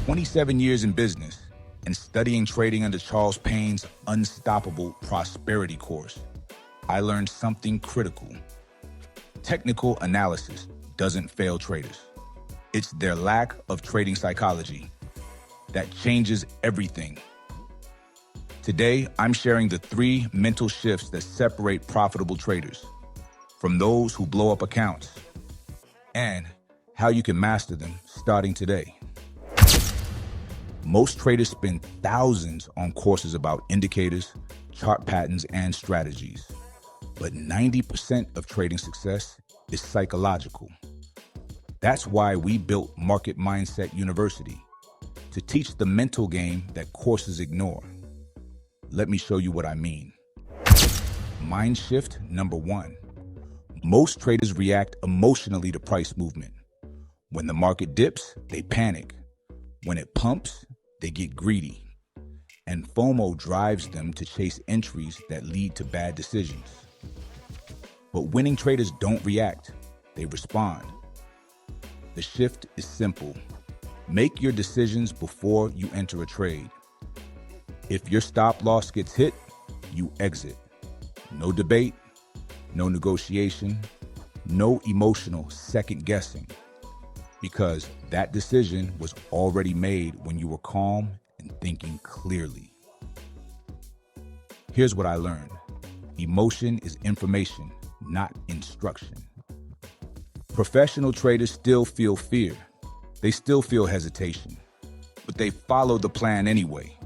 27 years in business and studying trading under Charles Payne's Unstoppable Prosperity course, I learned something critical. Technical analysis doesn't fail traders. It's their lack of trading psychology that changes everything. Today, I'm sharing the 3 mental shifts that separate profitable traders from those who blow up accounts, and how you can master them starting today. Most traders spend thousands on courses about indicators, chart patterns, and strategies. But 90% of trading success is psychological. That's why we built Market Mindset University, to teach the mental game that courses ignore. Let me show you what I mean. MindShift number 1. Most traders react emotionally to price movement. When the market dips, they panic. When it pumps, they get greedy. And FOMO drives them to chase entries that lead to bad decisions. But winning traders don't react, they respond. The shift is simple. Make your decisions before you enter a trade. If your stop loss gets hit, you exit. No debate, no negotiation, no emotional second guessing. Because that decision was already made when you were calm and thinking clearly. Here's what I learned. Emotion is information, not instruction. Professional traders still feel fear. They still feel hesitation. But they follow the plan anyway.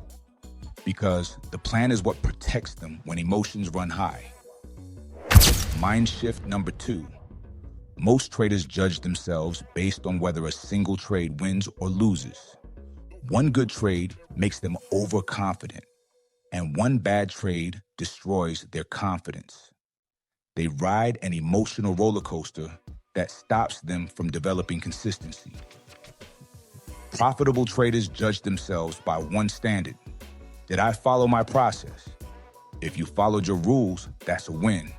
Because the plan is what protects them when emotions run high. Mind shift number 2. Most traders judge themselves based on whether a single trade wins or loses. One good trade makes them overconfident, and one bad trade destroys their confidence. They ride an emotional roller coaster that stops them from developing consistency. Profitable traders judge themselves by one standard. Did I follow my process? If you followed your rules, that's a win.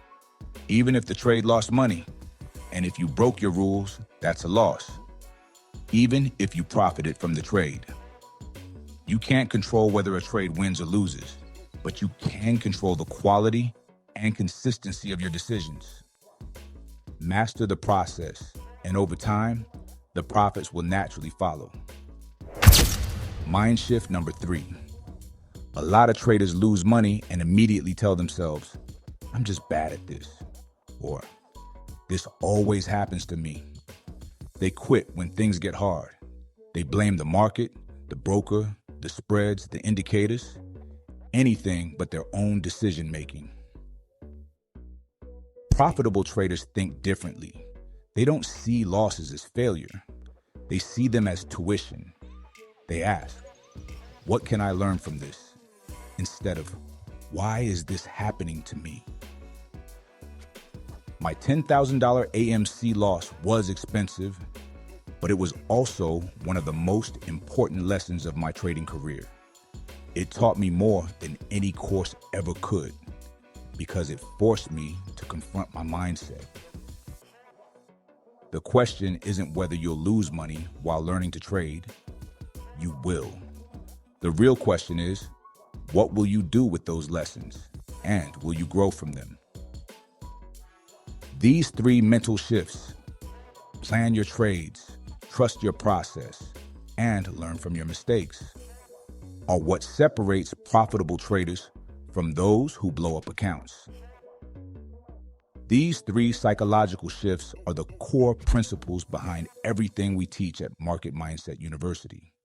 Even if the trade lost money. And if you broke your rules, that's a loss. Even if you profited from the trade. You can't control whether a trade wins or loses, but you can control the quality and consistency of your decisions. Master the process, and over time, the profits will naturally follow. Mind shift number 3. A lot of traders lose money and immediately tell themselves, I'm just bad at this, or this always happens to me. They quit when things get hard. They blame the market, the broker, the spreads, the indicators, anything but their own decision making. Profitable traders think differently. They don't see losses as failure. They see them as tuition. They ask, what can I learn from this? Instead of, why is this happening to me? My $10,000 AMC loss was expensive, but it was also one of the most important lessons of my trading career. It taught me more than any course ever could, because it forced me to confront my mindset. The question isn't whether you'll lose money while learning to trade. You will. The real question is, what will you do with those lessons, and will you grow from them? These 3 mental shifts, plan your trades, trust your process, and learn from your mistakes, are what separates profitable traders from those who blow up accounts. These 3 psychological shifts are the core principles behind everything we teach at Market Mindset University.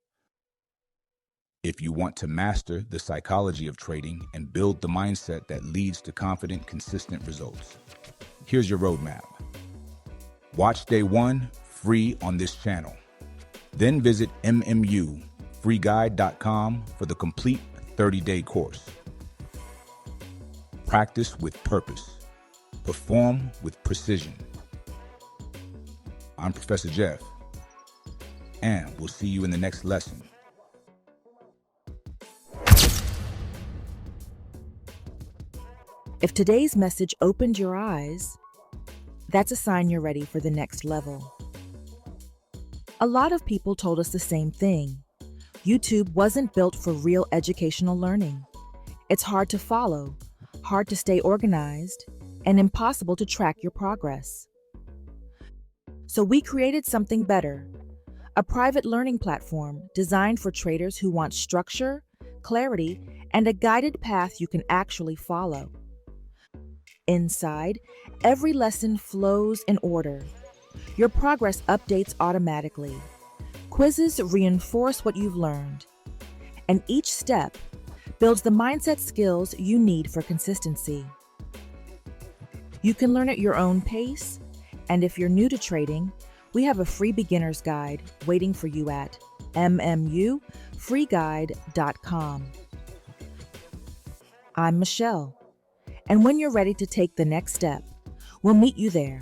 If you want to master the psychology of trading and build the mindset that leads to confident, consistent results, here's your roadmap. Watch day 1 free on this channel. Then visit mmufreeguide.com for the complete 30-day course. Practice with purpose. Perform with precision. I'm Professor Jeff, and we'll see you in the next lesson. If today's message opened your eyes, that's a sign you're ready for the next level. A lot of people told us the same thing. YouTube wasn't built for real educational learning. It's hard to follow, hard to stay organized, and impossible to track your progress. So we created something better, a private learning platform designed for traders who want structure, clarity, and a guided path you can actually follow. Inside, every lesson flows in order. Your progress updates automatically. Quizzes reinforce what you've learned. And each step builds the mindset skills you need for consistency. You can learn at your own pace, and if you're new to trading, we have a free beginner's guide waiting for you at mmufreeguide.com. I'm Michelle, and when you're ready to take the next step, we'll meet you there.